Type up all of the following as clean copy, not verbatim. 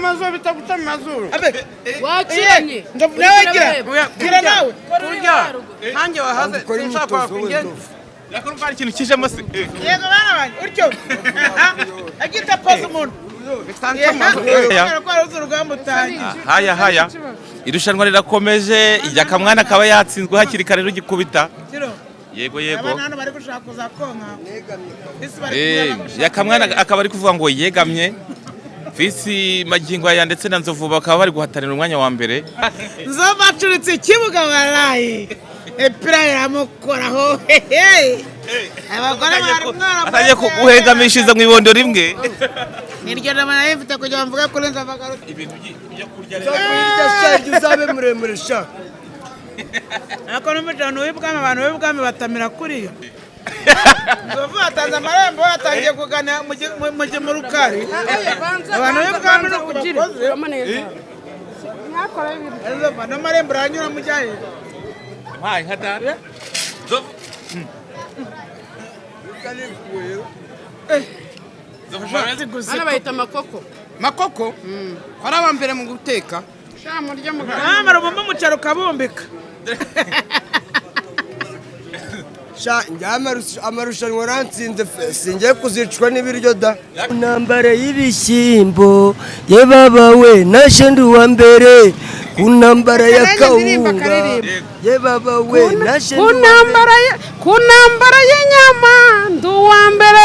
mazuru bitaguca mu mazuru wakiranye gira nawe kurya nanjye wahaze sinshaka kugenda yakumva ari ikintu kijemo se yego bana banje uryo agita pose umuntu haya irushanwa rirakomeje Yakamwana akaba yatsinzwe hakiri kare rugikubita yego abana bari gushaka kuzakonka Yakamwana akaba ari kuvuga ngo yegamye Fisi Magingo aya ndetse na Nzovu bakaba bari guhatanira umwanya wa mbere Nzovu acuritse ikibuga barayi epira iramukoraho abagore baramwara atagiye kuguhengamishiriza mu ibondo rimwe niryo namana yifite kujya mvuga kuri Nzovu agaruka ibintu byo kurya rero uzabe muremure sha ako n'umujano w'ibwami abantu w'ibwami batamira kuri yo Nzovu atanze amarembo yatangiye kugana mu rukari abantu b'ibwami no kugira nakora ibintu Nzovu n'amarembo aranyura mu jyaye Hai hadare Nzovu ana bayita makoko ari abambere mu guteka sha murya mu namara umumwe mu cyaro kabumbika sha amarushanwa rantsinze singiye kuzicwa n'ibiryo da kunambara y'ibishyimbo ye baba we nashe ndi uwa mbere kunambara ya kawunga ye baba we nashe kunambara y'inyama ndi uwa mbere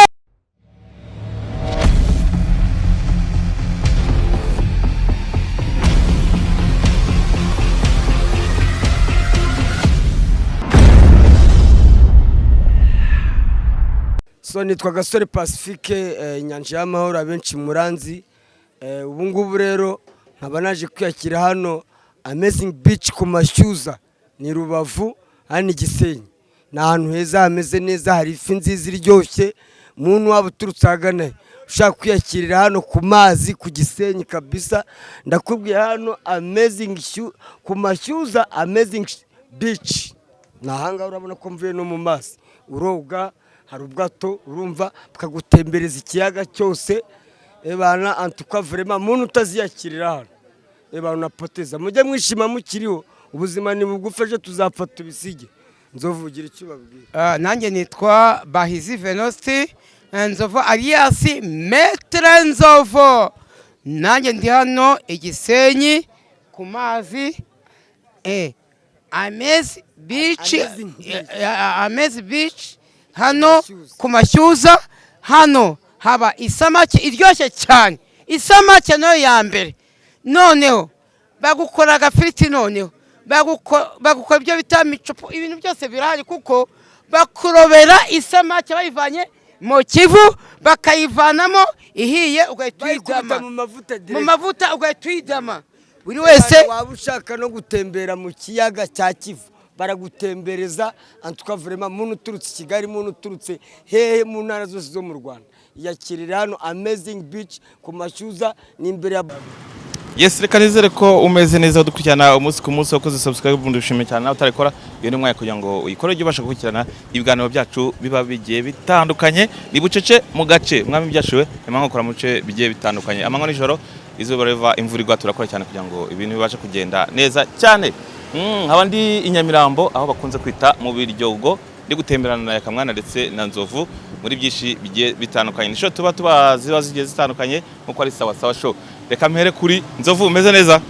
so nitwa Gasore Pacifique inyanja y'amahoro abenshi muranzi ubu ngubu rero nkaba naje kwiyakira hano Amazing Beach ku Mashyuza ni Rubavu hano Gisenyi ni ahantu heza hameze neza hari ifi nziza iryoshye muntu waba uturutse ahagana ushaka kwiyakirira hano ku mazi ku Gisenyi kabisa ndakubwiye hano ku Mashyuza Amazing Beach nahanga urabona ko mvuye no mu mazi uroga hari ubwato urumva bukagutembereza ikiyaga cyose ebana antuka vraiment muntu utaziyakirira hano ebana unapoteza mujye mwishima mukiriho ubuzima ni bugufashe tuzapfa tubisige Nzovugira icyo babwira nanjye nitwa Bahizi Venosti Nzovu alias Maître Nzovu nanjye ndi hano Igisenyi ku mazi Amazing Beach hano ku Mashyuza hano haba isamake iryoshye cyane isamake no ya mbere noneho bagukora agafiriti noneho bagukora ibyo bita micupu ibintu byose birahari kuko bakurobera isamake bayivanye mu Kivu bakayivanamo ihiye ugahita uyidama mu mavuta ugahita uyidama buri wese waba ushaka no gutembera mu kiyaga cya Kivu baragutembereza antuka vraiment muntu uturutse Kigali muntu uturutse hehe mu ntara zose zo mu Rwanda yakirira hano Amazing Beach ku Mashyuza ni imbere ya Yes reka nizere ko umeze neza dukurikirana umunsi ku munsi wakoze subscribe bundi ushimye cyane nawe utarekora iyo ni mwanya kugira ngo uyikore ujye ubasha gukurikirana ibiganiro byacu biba bigiye bitandukanye ni bucece mu gace mwami byashiwe imanko kora mu bice bigiye bitandukanye amango nijoro izuba riva imvura igwa turakora cyane kugira ngo ibintu bibashe kugenda neza cyane haba ndi Inyamirambo aho bakunze kwita mu Biryogo ndi gutemberana na Yakamwana ndetse na Nzovu muri byinshi bigiye bitandukanye nisho tuba zigiye zitandukanye nkuko ari sawa show reka mpere kuri Nzovu umeze neza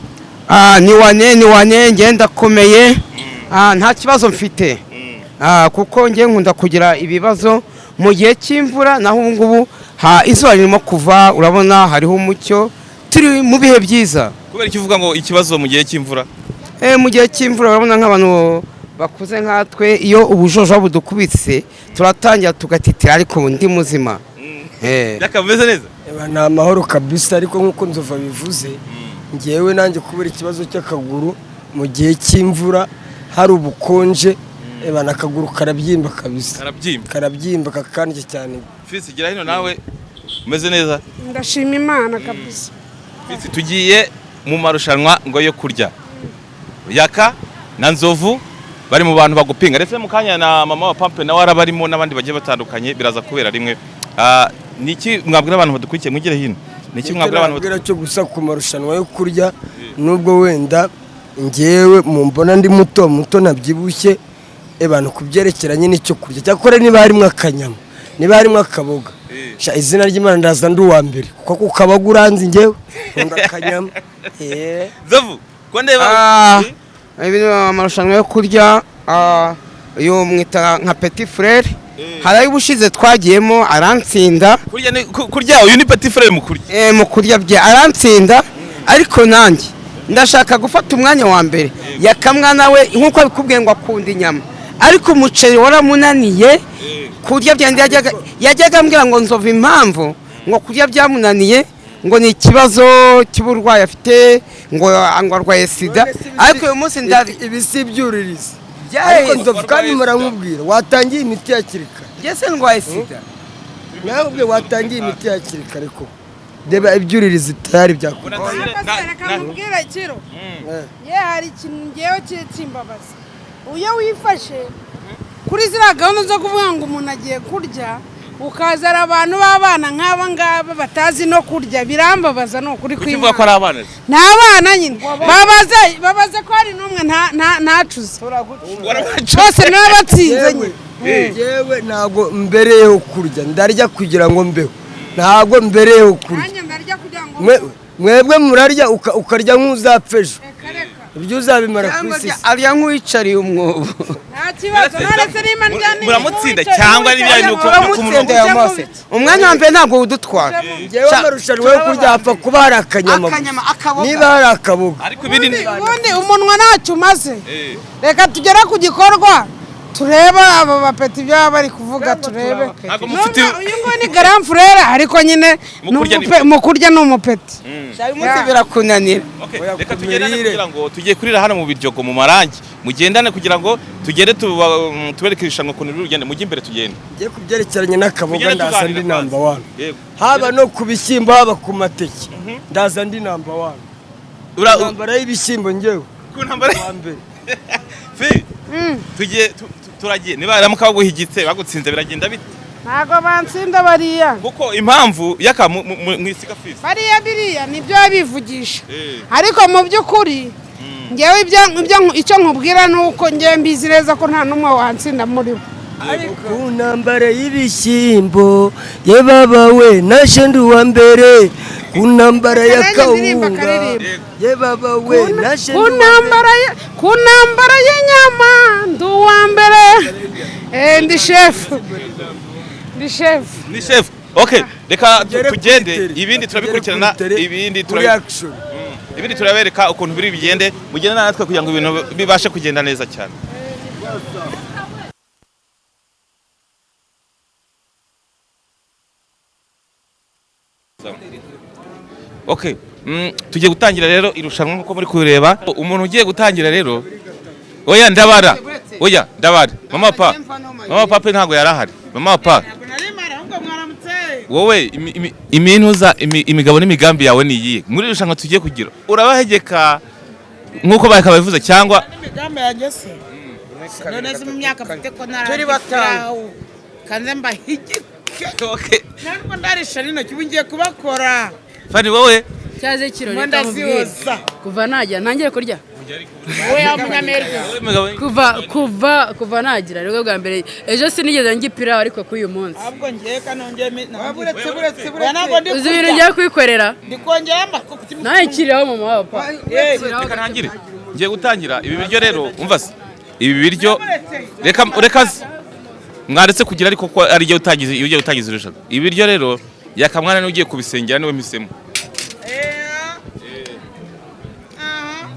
ni wane ngenda komeye nta kibazo mfite kuko ngiye nkunda kugira ibibazo mu gihe cy'imvura naho ubu ngubu izuba ririmo kuva urabona hariho umucyo turi mu bihe byiza kubera ikivuga ngo ikibazo mu gihe cy'imvura mu gihe cy'imvura urabona nk'abantu bakuze nkatwe iyo ubujojo budukubitse turatangira tugatitira ariko ndi muzima yakameze neza ni amahoro kabisa ariko nk'uko Nzovu bivuze ngewe nanjye kubera ikibazo cy'akaguru mu gihe cy'imvura hari ubukonje akaguru karabyimba kabisa karabyimba kakanje cyane Fisi gira hino nawe umeze neza ndashima Imana kabisa Fisi tugiye mu marushanwa ngo yo kurya Yaka na Nzovu bari mu bantu bagupinga ndetse mu kanya na mama wa Pampe nawe arabarimo n'abandi bagiye batandukanye biraza kubera rimwe niki mwabwira abantu badukurikiye mwigire hino niki mwabwira abantu bwira cyo gusa ku marushanwa yo kurya nubwo wenda ngewe mumbona ndi muto nabyibushye abantu kubyerekeranye n'icyo kurya cyakora niba harimo akanyama niba harimo akaboga izina ry'Imana ndaza ndi uwa mbere kuko kukabaga uranzi ngewe nkunda akanyama Zovu ko ndeba ibintu amarushanwa yo kurya uyu mwita nka petit frere hari ubushize twagiyemo arantsinda kurya uyu ni petit frere mu kurya mu kurya bye arantsinda ariko nanjye ndashaka gufata umwanya wa mbere yakamwa nawe nkuko bikubwiye ngo akunda inyama ariko umuceri waramunaniye kurya byandi yajyaga ambwira ngo nzova impamvu ngo kurya byamunaniye ngo ni ikibazo cy'uburwayi afite ngo arwaye sida ariko uyu munsi ibisi byuririza ariko nzovu kandi murankubwira watangiye imiti ya kirikare ngese ndwaye sida nawe watangiye imiti ya kirikare ko deba ibyuririza itari byakora reka mubwira kiro hari ikintu ngewe cy'imbabazi uyo wifashe kuri ziriya gahunda zo kuvuga ngo umuntu agiye kurya ukazara abantu b'abana nk'aba ngaba batazi no kurya birambabaza ni ukuri kw'imana ko ari abana ni abana nyine babaze ko hari n'umwe ntacuze bose niba batsinze nyine yewe ntabwo mbereyeho kurya ndarya kugira ngo mbeho ntabwo mbereyeho kurya mwebwe murarya ukarya nk'uzapfa ejo ibyo uzabimara ku isi arya nk'uwicariye umwobo nta kibazo ntaretse n'imana ryane muramutsinda cyangwa n'ibyayi nuko umwanya wa mbere ntabwo udutwara ngewe amarushanwa yo kurya hapfa kuba hari akanyama niba hari akaboga ariko ibindi ubundi umunwa ntacyo umaze reka tugere ku gikorwa tureba abo bapeti byaba bari kuvuga turebe uyu nguyu ni grand frere ariko nyine mu kurya ni umupeti umunsi birakunanira reka tugerane kugira ngo tugiye kurira hano mu biryogo mu marangi mugendane kugira ngo tugere tubereke irushanwa ukuntu rugende mujye imbere tugende ngiye kubyerekeranye n'akaboga ndaza ndi number 1 haba no ku bishyimbo haba ku mateke ndaza ndi number 1 urambara y'ibishyimbo ngewe ku ntambara ya mbere tugiye turagiye niba aramuka baguhigitse bagutsinze biragenda bite ntago bansinda bariya kuko impamvu yaka mwisiga fisi biriya nibyo babivugisha ariko mu by'ukuri ngewe icyo nkubwira ni uko ngewe mbizi neza ko nta n'umwe wansinda muri bo ku ntambara y'ibishyimbo ye baba we naje ndi uwa mbere ku ntambara ya kawunga ye baba we naje ku ntambara y'inyama ndi uwa mbere ndi shefu ni chef okay reka tugende ibindi turabikurikirana ibindi turabereka ukuntu biri bigende mugende natwe kugira ngo ibintu bibashe kugenda neza cyane okay tugiye gutangira rero irushanwa nkuko muri kureba umuntu ugiye gutangira rero ndabara mama papa ntago yarahari mama papa wowe iminuza imigabo n'imigambi yawe ni iyihe muri irushanwa tugiye kugira urabahegeka nkuko bakabivuze cyangwa imigambi yanjye se none mu myaka afite ko turi batanu kanze mbahigike okay ntabwo ndarisha n'intoki ubu ngiye kubakora fani wowe cyaze kirori ndazioza kuva najya ntangire kurya wowe y'amunyamerika kuva nagira rero bwa mbere ejo sinigeze ngipira ariko kuri uyu munsi ahubwo ngiye kanongeye buretse uzi ibintu ngiye kwikorera ndikongeye amako nawe kiriho mama papa reka ntangire ngiye gutangira ibi biryo rero umva se ibi biryo reka mwaretse kugira ariko ko ari igihe utangiza irushanwa ibi biryo rero yakamwana niwe ugiye kubisengera niwe mpisemo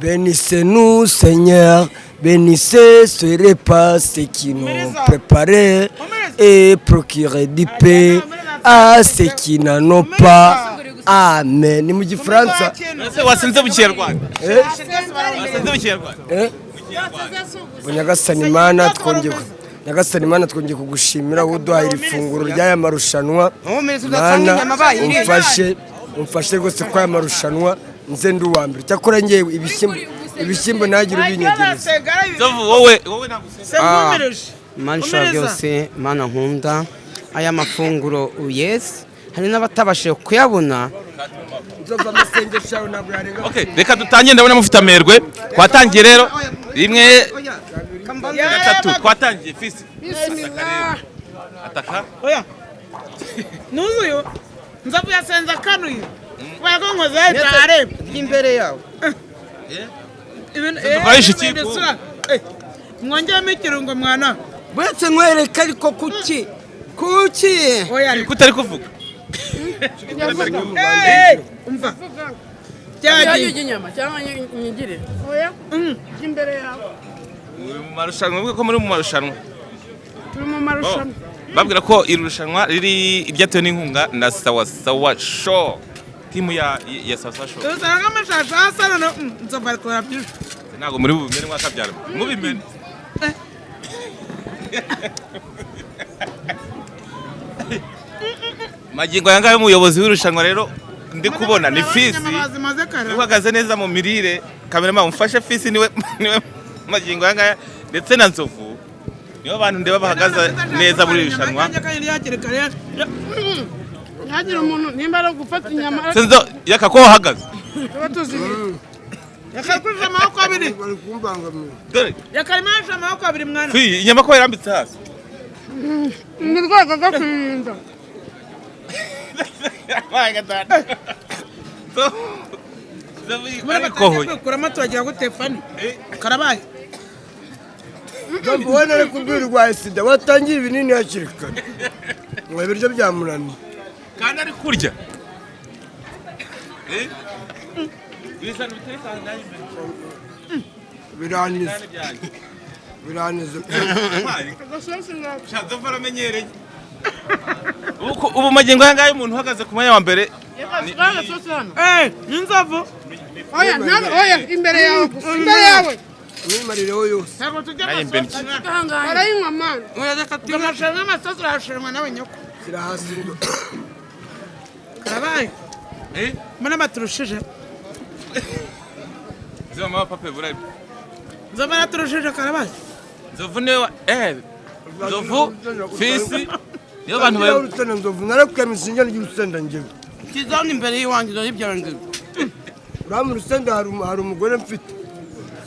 Bénissez-nous, Seigneur, bénissez ce repas qui nous préparé et procurez du paix à ceux qui n'en ont pas. Amen. Ni mu gifaransa. Wasinze mu Kinyarwanda. Wasinze mu Kinyarwanda. Nyagasani Mana twongeye kugushimira uduhaye ifunguro ry'aya marushanwa. Umfashe rwose kwa aya marushanwa nze ndi uwa mbere cyakora ngewe ibishyimbo nagira ubinyegereza wowe Mana ishobora byose Mana nkunda aya mafunguro uyeze hari n'abatabashije kuyabona nzova amasengesho yawe ntabwo yarenga. Okay, reka dutangire ndabona mufite amerwe. Twatangiye rero. Rimwe gatatu twatangiye fisi. Bismillah. Ataka. oya nuzuyo nzavu yasenza kanuye kubera ko nkoze ahita areba imbere yawe ibintu Tuvaisha ikipu. mwongeyemo ikirungo mwana buretse nkwereka ariko kuki oya Kutari kuvuga. umva Yagiye inyama cyangwa nyigire. Oya. Imbere yawe. Muri mu marushanwa mvuga ko muri mu marushanwa. Turi mu marushanwa. Babwira ko irushanwa riri iryatewe n'inkunga na Sawa Show. Timu ya Sawa Show. usanga amashasha hasa none nzova arikora byinshi Ntago muri bumene mwakabyara. Mubimene. Magingo yanga y'umuyobozi w'irushanwa rero ndi kubona ni fisi. maze kare Uhagaze neza mu mirire. Kamera umfashe fisi niwe magingo yanga ndetse na nzovu. Niyo bantu ndeba bahagaze neza muri irushanwa. Yagira umuntu nimba ari gufata inyama. Senzo yakako uhagaze. Tuba tuzi. yakarikuje amaboko abiri Bari kumbangamira. Dore yakarimasha amaboko abiri mwana fi inyama ko yarambitse hasi. Ni rwego rwo kwirinda. kuramo turagira ngo Stefani karabaye Nzova wenda ari kubwira urwaye sida watangiye ibinini hakiri kare. Ngo ibiryo byamunaniye. Kandi ari kurya. Bizana biteka ndaye Biranize. Biranize. Shazo faramenyereye. Ubu magingo yangaye umuntu uhagaze ku mwanya wa mbere. n'inzovu Oya, oya imbere yawe. Imbere yawe. Nimarireho yose. ntabwo tujya Naye mbenshi. Arayinywa man. tugamashanwa amasosi urahashiranwa nawe nyoko Shyira hasi ngo. karabaye mbona baturushije Zoma mama pape burayi. nzova naturushije karabaye Zovu ne Zovu fisi. Yo bantu Niba urutenda nzovu narakwemeza ingene y'urusenda njyewe. kizana imbere y'iwanjye dore ibyanjye Uramu urusenda hari umugore mfite.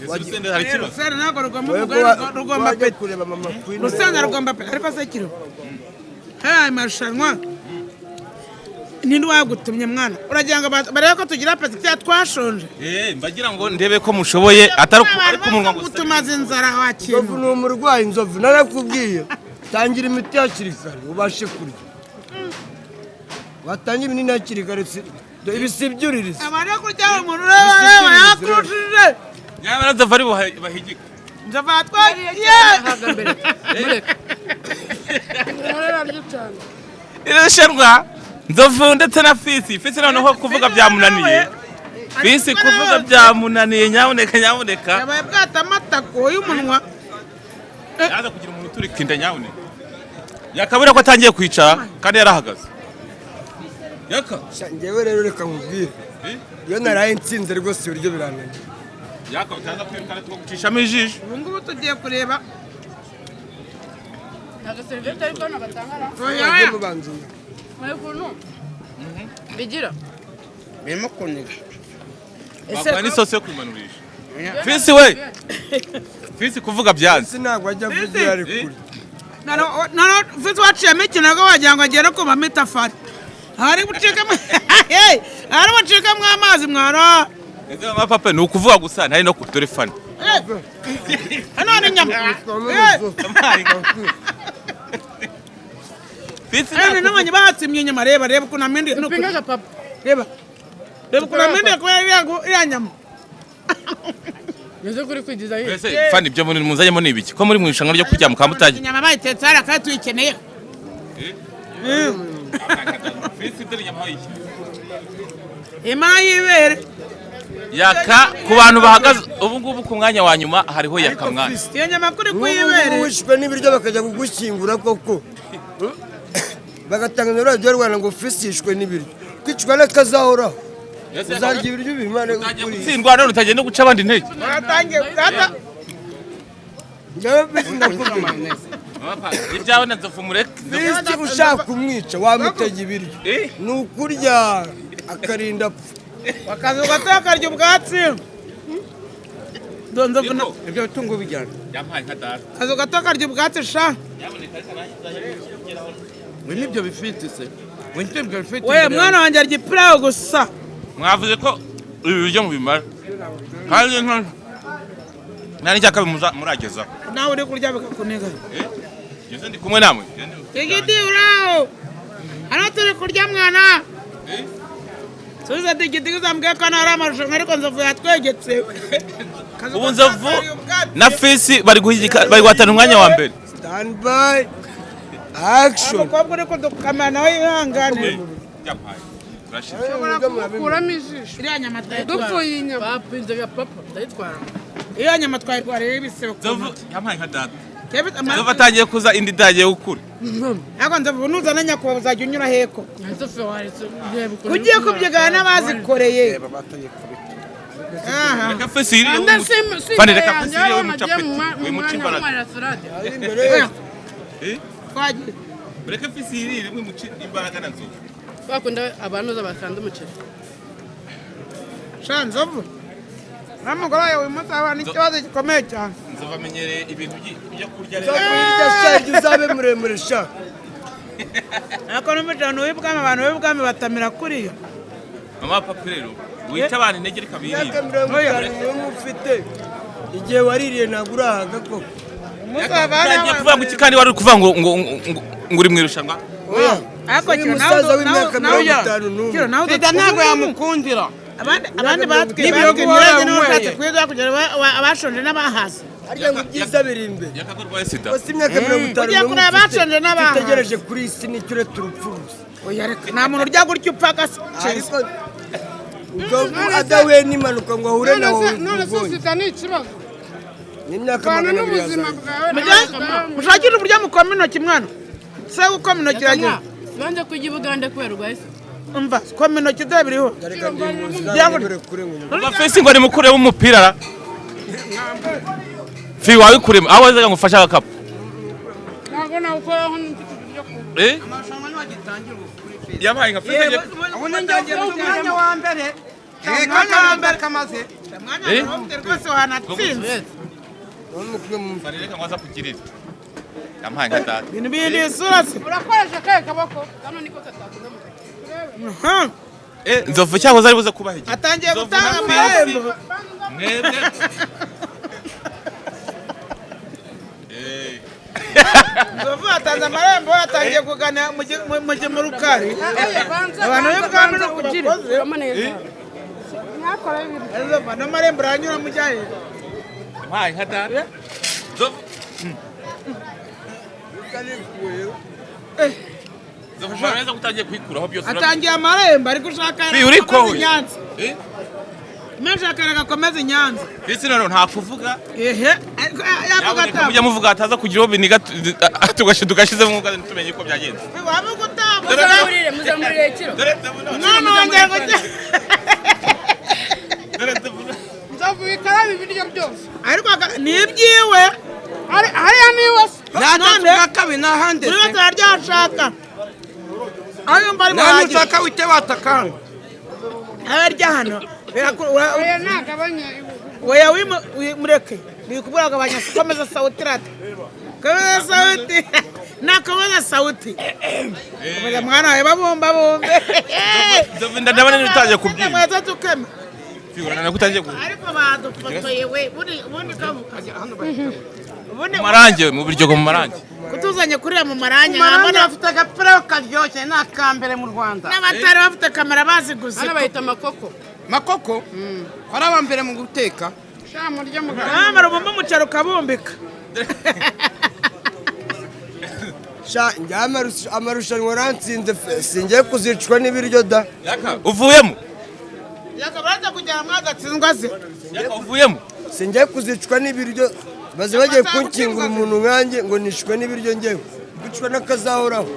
Urusenda hari kibazo. rusenda ntabwo rugomba Wego umugore rugomba wajya pe kureba mama Queen. rusenda rugomba pe ariko se kiro aya marushanwa ninde wagutumye mwana uragira ngo barebe ko tugira pesi cyangwa twashonje Mbagira ngo ndebe ko mushoboye atari ku munwa gusa. gutumaza inzara Nzovu wakintu ni umurwayi nzovu narakubwiye. Tangira imiti hakiri kare ubashe kurya. Watangira ibinini hakiri kare ibisibyuririza. abari kurya umuntu ureba yakurushije Nyamara Zovu ari bahigika. nzova atwaye Irushanwa Nzovu ndetse na fisi. Fisi noneho kuvuga byamunaniye. Fisi kuvuga byamunaniye nyamuneka. yabaye bwata amatako y'umunwa Yaza kugira umuntu turi kinda nyamuneka. Yakabura ko atangiye kwicara kandi yarahagaze. Yaka. Njyewe rero reka nkubwire. Iyo naraye nsinze rwose ibiryo birananiye. Yaka utaza kwirukana tugucishamo ijisho. ubu ngubu tugiye kureba Agaserivete ariko nabatangara. Mujye mubanzura. Mwebunu. Bigira. birimo kuniga Bakora n'isosi yo kwimanurisha. Fisi we. Fisi kuvuga byanze. Sinagwa ajya kugira ari kuri. none ufite waciyemo ikinago wagira ngo agere ku mametafari hari bucikamo hari bucikamo amazi mwana Ese mama papa ni ukuvuga gusa ntari no kudore fani. hano hari inyama Fisi n'abanye batsimye inyama reba ukuntu amendiye Pinga papa. reba ukuntu amendiye kubera iriya nyama Neze kuri kwigiza hiyo. Ese fani ibyo muri muzajyemo ni ibiki ko muri mu irushanwa ryo kujya mu kamutaje. inyama bayitetse hari akandi tuyikeneye Fisi dore nyama yiki. imana y'ibere Yaka ku bantu bahagaze ubu ngubu ku mwanya wa nyuma hariho yaka mwanya. iyo nyama kuri Ubu kuyibere wishwe n'ibiryo bakajya kugushyingura koko. Bagatanga na radiyo Rwanda ngo fisi yishwe n'ibiryo. Kwicwa n'akazahoraho. Uzarya ibiryo bimane Utajya ukuri. gutsindwa none utagiye no guca abandi intege. baratangiye bwata Njyewe fisi ndakubwira. Ibyawe na Nzovu mureke. Fisi ushaka kumwica wamutega ibiryo. Ni ukurya akarinda apfa. akazu gato karya ubwatsi nzovu ibyo bitungo bijyana yampaye nka data akazu gato karya ubwatsi sha we nibyo bifite se we nibyo bifite we mwana wanjye arya ipirawu gusa mwavuze ko ibi biryo mubimara kandi nta n'icya kabiri muragezaho nawe uri kurya bikakuniga ngeze ndi kumwe namwe Digidi uraho hano turi kurya mwana subiza digidi uzambwiye ko ntari amarushanwa ariko nzovu yatwegetse ubu nzovu na fisi bari guhatana umwanya wa mbere stand by action umukobwa uri kudukamera nawe yihangane kuramo ijisho iriya nyama dupfuye inyama bapinze ya papa ndayitwara iyo nyama twayitwariye ibisebe nzovu yampaye nka data nzovu atangiye kuza indi itangiye gukura ariko nzovu nuzana nyakubahwa uzajya unyura heko nzovu waretse ugiye kubyigana n'abazikoreye reka fisi yiriwe fani reka fisi yiriwe mucapeti wimuca imbaraga twagiye reka fisi yiriwe wimuca imbaraga na nzovu bakunda abantu zabakanda umuceri sha nzovu n'umugore wawe uyu munsi abana ikibazo gikomeye cyane nzovu amenyereye ibintu byo kurya irya shagi uzabe muremure sha ariko n'umujyana w'ibwami abantu b'ibwami batamira kuriya mama papa rero wita abantu intege reka birire imyaka 50 n'umwe ufite igihe waririye ntabwo urahaga koko yagiye kuvuga ngo iki kandi wari kuvuga ngo uri mu irushanwa ariko uyu musaza w'imyaka 50 n'umwe ntabwo yamukundira abandi batwibabwe mirage n'ushatse kwiga kugira abashonje n'abahaze arya ngo ibyiza biri imbere yakagurwaye sida bose imyaka 50 ugiye kureba abashonje n'abahaze utegereje kuri isi nicyo uretse urupfu gusa oya reka nta muntu urya gutya upfa ariko nzovu adahuye n'impanuka ngo ahure na wowe none se sida ni ikibazo n'imyaka kana 200 n'ubuzima yazaza bwawe mushakire uburyo mukoma intoki mwana se gukoma intoki iragera banze kujya i bugande kubera urwaye umva koma intoki dore biriho fisi ngo nimukureho umupira fi wawe kurema aho wazaga ngo ufashe agakapu ntabwo nawukoraho n'imfite ibyo kurya amarushanwa ntiwagitangira yabaye nka fisi ubu njye umwanya wa mbere umwanya wa mbere kamaze umwanya wa mbere rwose wanatsinze reka ngo aza kugirira yampaye nka data ibintu bindi isura se urakoresha akahe kaboko hano niko katakunda mu nzovu cyangwa zari buze kubaha igihe atangiye gutanga amarembo mwebwe nzovu atanze amarembo yatangiye kugana mu rukari abantu b'ibwami no kubakoze mwakora ibintu ano marembo uranyura mu jyahe yampaye nka data nzovu nzovu neza gutangiye kwikuraho byose atangiye amarembo ariko ushaka uri kowe Nyanza meshaka gakomeza i Nyanza fisi none nta kuvuga ehe yavuga yaboneka mujya muvuga ataza kugira uwo biniga tugashize mu mwuga tumenye uko byagenze waba gutamba muzamurire kiro mwana wanjye ngo nzovu ikaraba ibiryo byose ariko ni ibyiwe hariya ni iwase nta kabi n'ahandi buri wese ararya ashaka ayo mbari nta n'ushaka wite watakanga abarya hano oya nagabanya oya wimureke bikubwira gabanya komeza sauti rata komeza sauti nakomeza sauti komeza mwana wawe babumba bumbe ndabona nibitangiye kubyina mweza tukeme figura na kutangiye ku ariko badufotoye we ubundi kavuka marange mu biryo mu marange kutuzanye kurira mu maranya maranye bafite agapira karyoshye ni akambere mu Rwanda n'abatari bafite kamera baziguze hano bayita makoko hari abambere mu guteka sha murya mugabo bamara ubumba umuceri ukabumbika sha njye amarushanwa ransinze singiye kuzicwa n'ibiryo da uvuyemo yakabaza kujya mwagatsinzwa se uvuyemo singiye kuzicwa n'ibiryo baze bagiye kunkingura umuntu nkanjye ngo nishwe n'ibiryo ngewe bicwa n'akazahoraho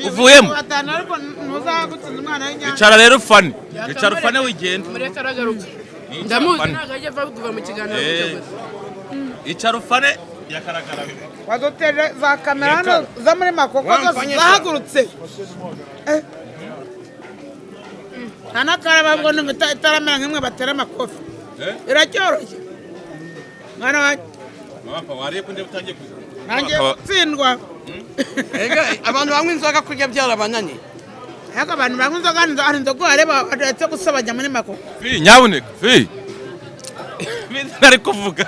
uvuyemo ariko ntuzagutsinda umwana w'inyanja icara rero ufane icara ufane wigenda mureka aragaruka ndamuzi ntabwo ajya ava kuva mu kiganiro icara ufane yakaragara waduteje za kamera hano zo muri makoko zose zahagurutse nta n'akaraba ngo itaramera nk'imwe batera amakofi iracyoroshye mwana wanjye nanjye gutsindwa abantu banywa inzoga kurya byarabananiye ariko abantu banywa inzoga hari inzoga wareba badahetse gusabanya muri mako nyabuneka ntari kuvuga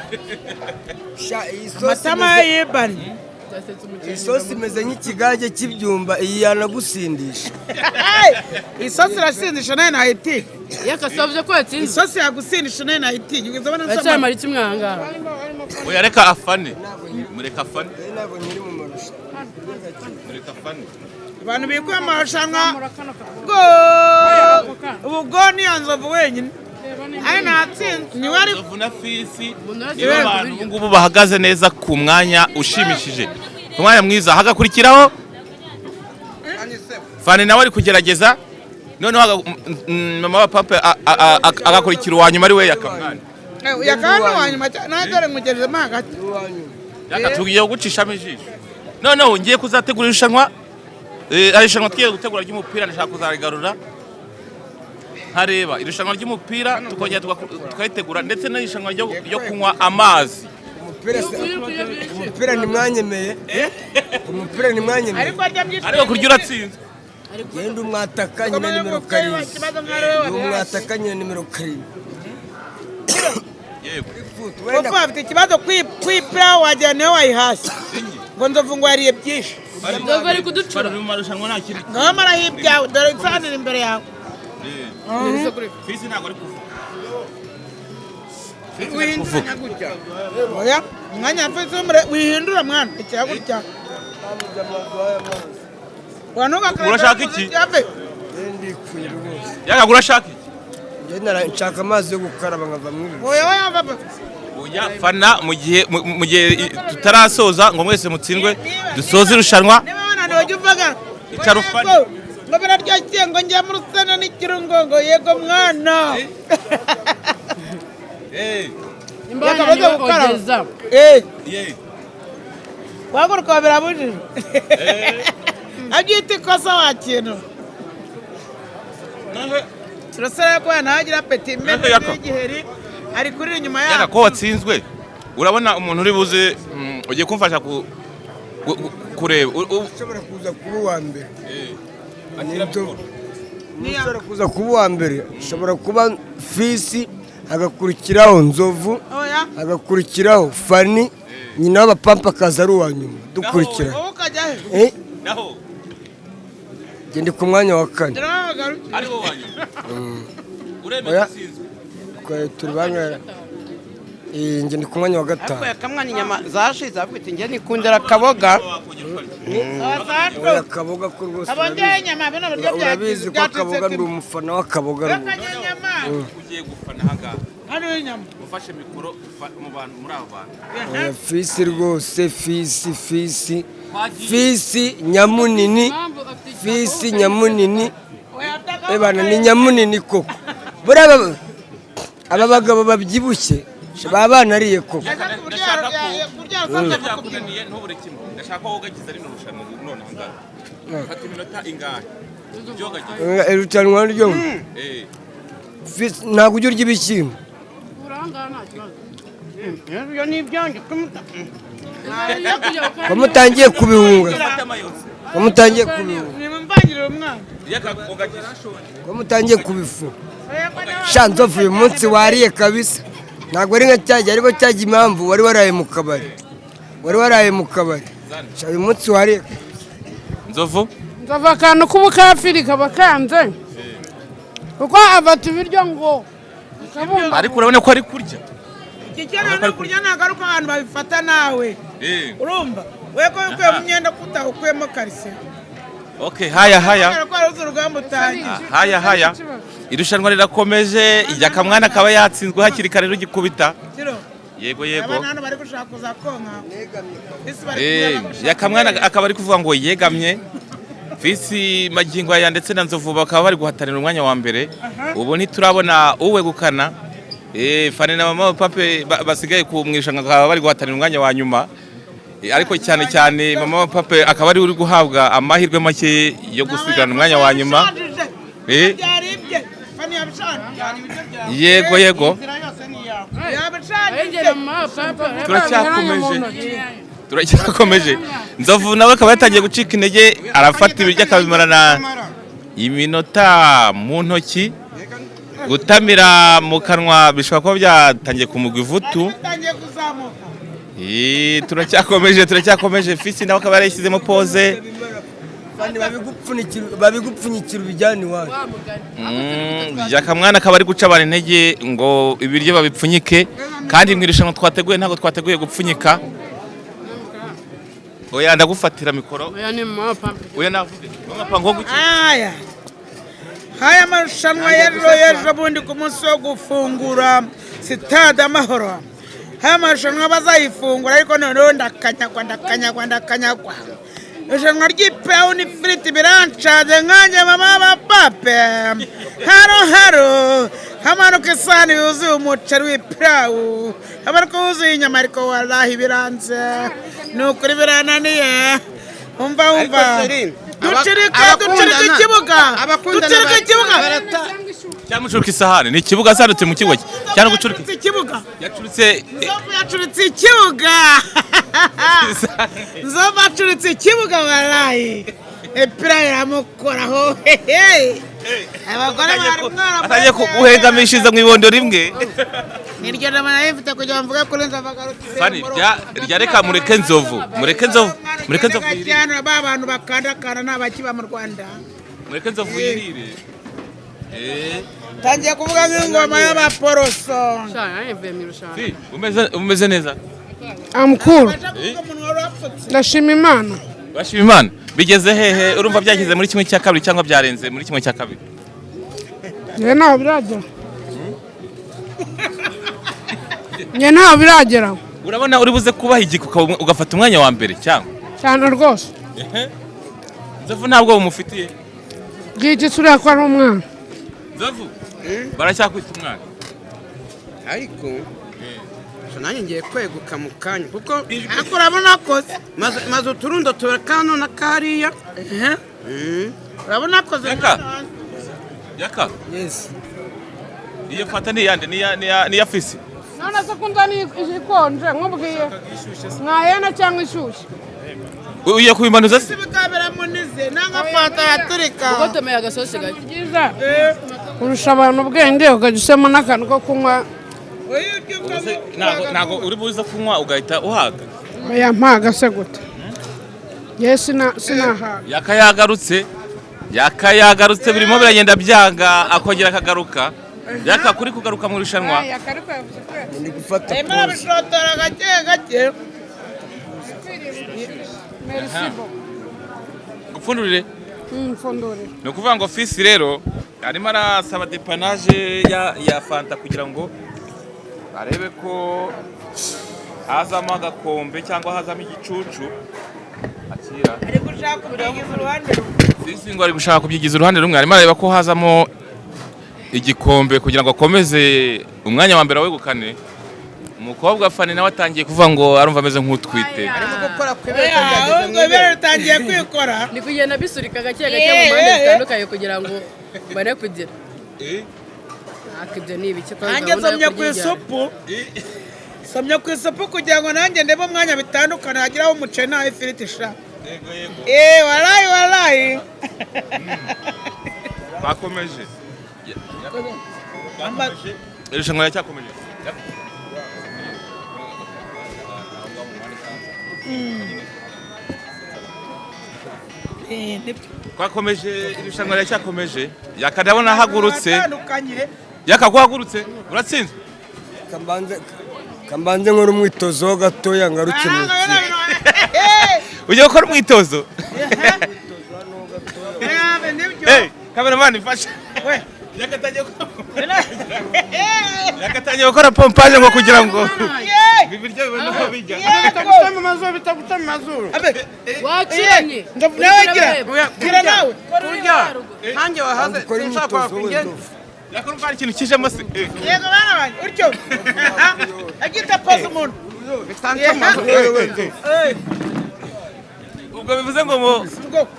amatama y'ibani isosi imeze nk'ikigage cy'ibyumba iyi yanagusindisha isosi irasindisha nayo nayitinya yakasabye ko yatsinze isosi yagusindisha nayo nayitinya ugeze abona acyari mari kimwe ahangaha oya reka afane mureka afane abantu bikuye amarushanwa ubu go niyo nzovu wenyine ari natsinze niwe ari na fisi nibo abantu ubu ngubu bahagaze neza ku mwanya ushimishije ku mwanya mwiza hagakurikiraho Fani nawe ari kugerageza noneho mama wa papa agakurikira uwa nyuma ari we Yakamwana yakana uwa nyuma nagere mugerezemo hagati yakatugiye gucishamo ijisho noneho ngiye kuzategura irushanwa irushanwa twiye gutegura ry'umupira ndashaka kuzarigarura hareba irushanwa ry'umupira tukongera tukayitegura ndetse n'irushanwa ryo kunywa amazi umupira ni mwanyemeye umupira ni mwanyemeye ariko kurya uratsinze genda umwataka nyine nimero 7 umwataka nyine nimero 7 yego kuko afite ikibazo kwipira wagira niwe wayihashye ngo nzovu ngo yariye byinshi nzovu ari kuducura mu marushanwa nta kiri ngaho marahibyawe dore insanira imbere yawe fisi ntabwo ari kuvuga wihindura gutya oya umwanya wa fisi wihindura mwana ikira gutya urashaka iki yagaga urashaka iki nshaka amazi yo gukaraba nkava muri oya baba oya fana mu gihe tutarasoza ngo mwese mutsindwe dusoze irushanwa niba wananiwe ujya uvuga icara ufane ngo biraryoshye ngo njya mu rusana n'ikirungo ngo yego mwana imbanya niwe ogeza waguruka birabujijwe abyita ikosa wakintu turasara ko yanagira peti mbere y'igiheri ari kuri inyuma yaho yaga ko watsinzwe urabona umuntu uri buze ugiye kumfasha kureba ushobora kuza kuba uwa mbere ushobora kuza kuba uwa mbere ushobora kuba fisi hagakurikiraho nzovu hagakurikiraho fani nyina w'abapampa akaza ari uwa nyuma dukurikira naho gende ku mwanya wa 4 ari wo wanyu uremeye gutsinzwe turi bangana ngende ku mwanya wa 5 Yakamwana inyama zashize afite nge nikundira akaboga akaboga ko rwose abongeye inyama bino buryo urabizi ko akaboga ndi umufana w'akaboga ugiye gufana ahangaha hano inyama ufashe mikoro mu bantu muri abo bantu fisi rwose fisi nyamunini fisi nyamunini ebana ni nyamunini koko buriya aba bagabo babyibushye baba banariye koko byakunaniye ntubure kimwe ndashaka ko wogagiza rino rushanwa none ahangaha fata iminota ingahe irushanwa ryo ntabwo ujya urya ibishyimbo iyo ni ibyanjye ko mutangiye kubihunga ko mutangiye kubihunga nimumvangirira umwana ko mutangiye kubifu shanzovu uyu munsi wariye kabisa ntabwo ari nka cyajya ariko cyajya impamvu wari waraye mu kabari uyu munsi wariye nzovu akantu k'ubukafiri kaba kanze kuko afata ibiryo ngo ariko urabona ko ari kurya iki cyane no kurya ntabwo ari uko abantu babifata nawe urumva we ko ukuye mu myenda kutaha ukuyemo karise okay haya irushanwa rirakomeje Yakamwana akaba yatsinzwe hakiri kare rugikubita yego abana bari gushaka kuza konka Yakamwana akaba ari kuvuga ngo yegamye fisi magingo aya ndetse na nzovu bakaba bari guhatanira umwanya wa mbere ubu ntiturabona uwegukana Fani na mama pape basigaye kumwishanwa akaba bari guhatanira umwanya wa nyuma ariko cyane cyane mama pape akaba ari uri guhabwa amahirwe make yo gusigana umwanya wa nyuma yego yego Ayengera mama papa. turacyakomeje Nzovu nawe akaba yatangiye gucika intege arafata ibiryo akabimarana iminota mu ntoki gutamira mu kanwa bishobora kuba byatangiye kumugwa ivutu. turacyakomeje Fisi nawe akaba yarashyizemo pose kandi babigupfunyikira ubijyana iwawe. Jakamwana akaba ari guca abantu intege ngo ibiryo babipfunyike kandi mu irushanwa twateguye ntabwo twateguye gupfunyika. Oya ndagufatira mikoro. Oya ni mama papa. Oya navuge. Mama ngo guki. Haya marushanwa y'ejo bundi ku munsi wo gufungura Stade Amahoro. Haya marushanwa bazayifungura ariko noneho ndakanyagwa. Irushanwa ry'ipewu n'ifiriti birancaze nkanje mama bapape. Haro hamanuka isahani yuzuye umuceri w'ipilawu. Hamanuka wuzuye inyama ariko wallahi biranze. Nukuri birananiye. Umva. Ducirike ikibuga. Cyamucuruka isahani ni ikibuga sadutse mu kigo cyane gucuruka ikibuga. Yacuritse ikibuga. Nzovu yacuritse ikibuga wallahi. Epira iramukoraho. Abagore atangiye kuhengamishiza mu ibondo rimwe. Niryo ndamana yifite kugira mvuge kuri Nzovu agarutse. Fani rya mureke Nzovu. Mureke Nzovu cyane abantu bakandakana n'abakiba mu Rwanda. Mureke Nzovu yirire. Tangiye kuvuga nk'ingoma y'abaporoso. Umeze neza. Amkuru. Ndashima Imana. Bashima Imana. Bigeze hehe urumva byagize muri kimwe cya kabiri cyangwa byarenze muri kimwe cya kabiri? Ntaho biragera. Urabona uri buze kubaha igikuka ugafata umwanya wa mbere cyangwa? Cyane rwose. Nzovu ntabwo bumufitiye. Bwije sura ko ari umwana. Nzovu baracyakwita umwana. Ariko nanjye ngiye kweguka mu kanya kuko urabona ko maze uturundo turekano na kariya. Urabona ko Yaka. Yes. Iyo fata ni yande ni ya Fisi. None se kunda ni ikonje nkubwiye. Mwayena cyangwa ishushe. Uye kubimanuza se? Bikabera munize nanga fata yaturika. Uko tomeye agasosi gaje. Byiza. Kurusha abantu ubwenge ukajusemo n'akantu ko kunywa. Ntago uri buza kunywa ugahita uhaga. Oya mpaga se gute. Yes sinahaga. Yakayagarutse birimo biragenda byanga akongera akagaruka. Yaka kuri kugaruka mu rushanwa. Ndi gufata Emara bishotora gake. Merci beaucoup. Gupfundurire. Mfondore. No kuvuga ngo Fisi rero arimo arasaba depanage ya Fanta kugira ngo arebe ko hazamo agakombe cyangwa hazamo igicucu akira. Ari gushaka kubyigiza uruhande. Fisi ngo ari gushaka kubyigiza uruhande rumwe arimo areba ko hazamo igikombe kugira ngo akomeze umwanya wa mbere wegukane. Umukobwa Fani nawe atangiye kuvuga ngo arumva ameze nk'utwite. arimo gukora ku ibere ritangiye kwikora. Ni kugenda bisurika gake mu mpande zitandukanye kugira ngo bare kugira. Akibyo ni ibiki kwa Nanjye nsomye ku isupu kugira ngo nanjye ndebe umwanya bitandukana hagiraho umuceri naho ifiriti sha. Wallahi. Bakomeje. Irushanwa racyakomeje. Kwakomeje irushanwa racyakomeje. Yakadabona hagurutse. Yakaguhagurutse uratsinze. Kambanze nkora umwitozo gatoya ngaruke mu kigo. Ujye gukora umwitozo. Cameraman fasha. Yakatangiye gukora pompage ngo kugira ngo ibiryo bibone ko bijya. bitagutama amazuru Wakiranye. Gira nawe. kurya nanjye wahaze sinshaka kugenda Yakurumva ikintu kijemo se. Yego bana banje uryo. Agita pose umuntu. Ubwo bivuze ngo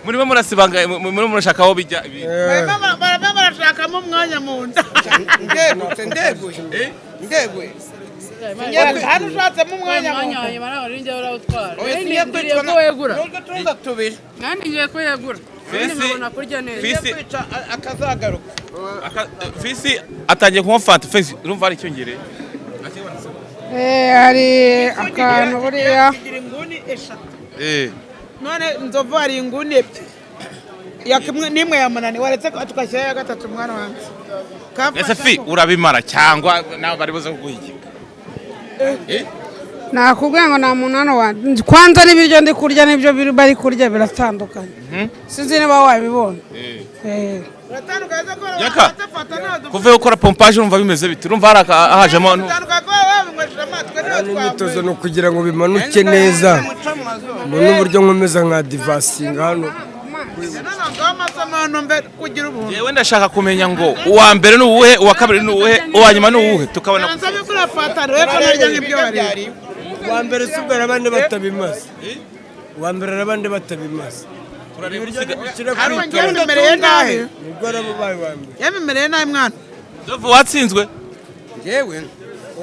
murimo murasibanga murimo murashaka aho bijya. Barashaka ushatsemo umwanya mu nda ndeguye kandi ushatsemo umwanya mu nda hanyuma nawe uri njye urawutwara ngiye kwicwa ko wegura nubwo turundo tubiri kandi ngiye ko yegura kandi nkabona kurya neza Fisi kwica akazagaruka Fisi atangiye kunywa fanta Fisi urumva ari icyongereye hari akantu buriya kigira inguni eshatu none nzovu hari inguni ebyiri n'imwe yamunani waretse tugashyiraho iya gatatu mwana wanjye ese fi urabimara cyangwa nawe bari buze kuguhiga nakubwira ngo nta muntu hano kwanza n'ibiryo ndi kurya n'ibyo bari kurya biratandukanye sinzi niba wabibona uratandukanye ko Yaka. batafata ntabwo kuva gukora pompage urumva bimeze bite urumva hajemo utandukanye ko wabinywesha amatwi n'imyitozo ni ukugira ngo bimanuke neza mbone uburyo nkomeza nka divasinga hano yewe ndashaka kumenya ngo uwa mbere ni uwuhe uwa kabiri ni uwuhe uwa nyuma ni uwuhe tukabona uwa mbere si ubwo abandi batabimaze uwa mbere n'abandi batabimaze yabemereye nabi mwana Nzovu watsinzwe yewe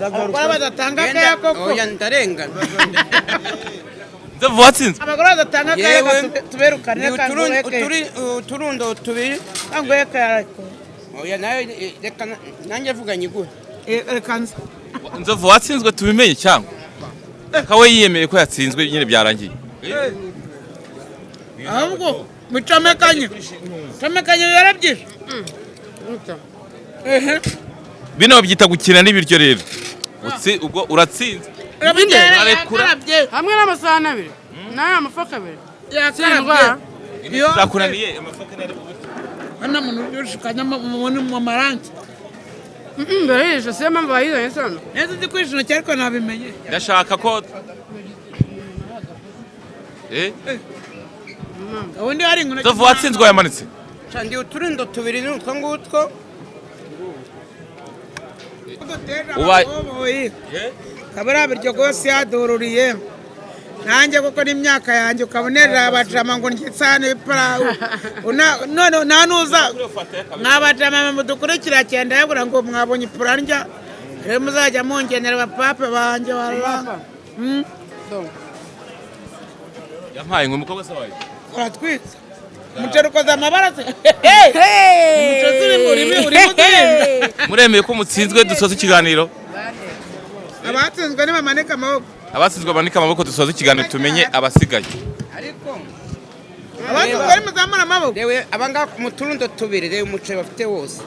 abagore badatanga akaya koko oya ndarengana Nzovu watsinzwe abagore badatanga akaya tuberukane uturundo tubiri kanguheke ariko oya nayo reka nanjye vuga nyiguhe reka nza Nzovu watsinzwe tubimenye cyangwa kawe yiyemeye ko yatsinzwe nyine byarangiye ahubwo mucomekanye bibara byinshi bino babyita gukina n'ibiryo rero ubwo uratsinze hamwe n'amasahani abiri n'aya mafoka abiri zakunaniye amafoka nari hano muntu ushukanya mu marangi mbere y'ijoro siyo mpamvu wayizanye sana neza uzi ko ijoro cyariko nabimenye ndashaka ko ubundi hari inkuru Nzovu watsinzwe yamanitse ndi uturundo tubiri n'utwo ngutwo kabura biryo rwose yadururiye nanjye kuko n'imyaka yanjye ukabonerera abajama ngo nkitsane iparawu none nanuza mwabajama mudukurikira cyenda yabura ngo mwabonye ipura ndya rero muzajya mungenera abapape banjye wala yampaye ngo umukobwa se wawe uratwitse umuceri ukoze amabara se umuceri urimo uduhinda muremeye ko mutsinzwe dusoza ikiganiro abatsinzwe ntibamanika amaboko abatsinzwe bamanika amaboko dusoza ikiganiro tumenye abasigaye ariko abatsinzwe ari muzamura amaboko rewe abangaka mu turundo tubiri reba umuceri bafite wose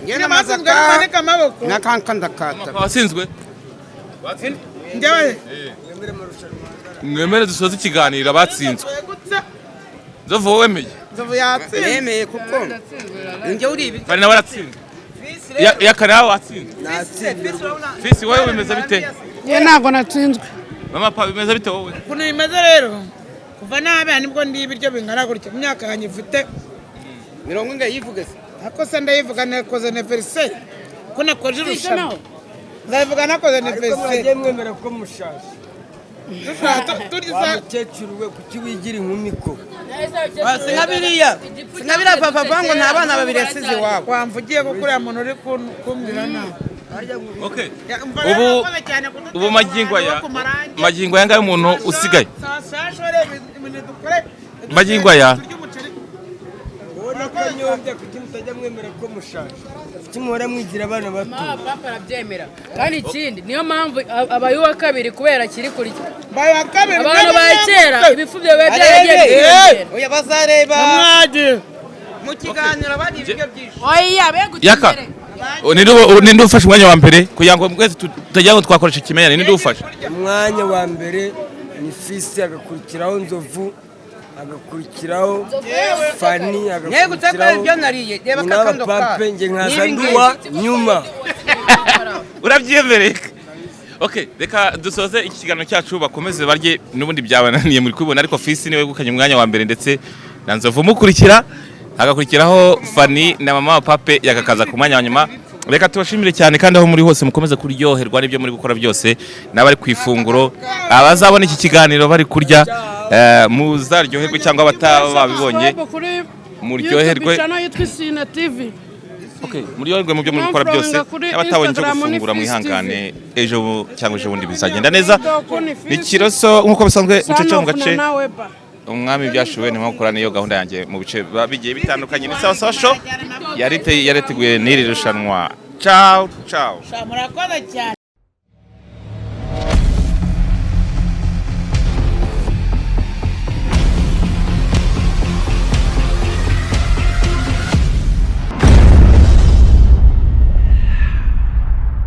nyine abatsinzwe bamanika amaboko nakanka ndakata abatsinzwe njyewe mwemere dusoza ikiganiro abatsinzwe Nzovu wemeye Nzovu yatsinze yemeye kuko njye uri ibi bari nawe aratsinze yakane nawe watsinze Fisi wowe bimeze bite ye ntabwo natsinzwe mama pa bimeze bite wowe ukuntu bimeze rero kuva nabe nibwo ndi ibiryo bingana gutya imyaka yanjye mfite 40 yivuge se ako se ndayivuga nakoze anniversaire ko nakoze irushanwa ndayivuga nakoze anniversaire mwemera ko mushaje mukecuru we kuki wigira inkumi ko sinabiriya papa vango nta bana babiri yasize iwabo wamvugiye ko kuriya muntu uri kumbwira nabi okay ubu magingo aya ngayo umuntu usigaye magingo aya kanyombya kuki mutajya mwemera ko mushaje kuki muhora mwigira abana bato papa arabyemera kandi ikindi niyo mpamvu abaye uwa kabiri kubera kiri kurya abantu ba kera ibifu byawe biba byaragiye oya bazareba mwagiye mu kiganiro bari ibiryo byinshi oya yaka ninde ufashe umwanya wa mbere kugira ngo mwese tutagira ngo twakoresha ikimenyane ninde ufashe umwanya wa mbere ni Fisi agakurikiraho Nzovu agakurikiraho Fani agakurikiraho ibyo nariye reba kakando ka pape nge nkaza nduwa nyuma urabyemereye okay reka dusoze iki kiganiro cyacu bakomeze barye n'ubundi byabananiye muri kubibona ariko Fisi niwe gukanye umwanya wa mbere ndetse na Nzovu mukurikira agakurikiraho Fani na mama wa pape yakakaza ku mwanya wa nyuma reka tubashimire cyane kandi aho muri hose mukomeze kuryoherwa n'ibyo muri gukora byose n'abari ku ifunguro abazabona iki kiganiro bari kurya muzaryoherwe cyangwa bataba babibonye muryoherwe channel yitwa Isina TV Okay, muryoherwe mu byo muri gukora byose. Abatabonye cyo gufungura mu ihangane ejo cyangwa ejo bundi bizagenda neza. Ni Kiroso nkuko bisanzwe mucece mu gace. Umwami byashuwe ni gukora niyo gahunda yanjye mu bice bigiye bitandukanye ni sawa sawa show. Yariteguye n'iri rushanwa. Ciao ciao. Murakoze cyane.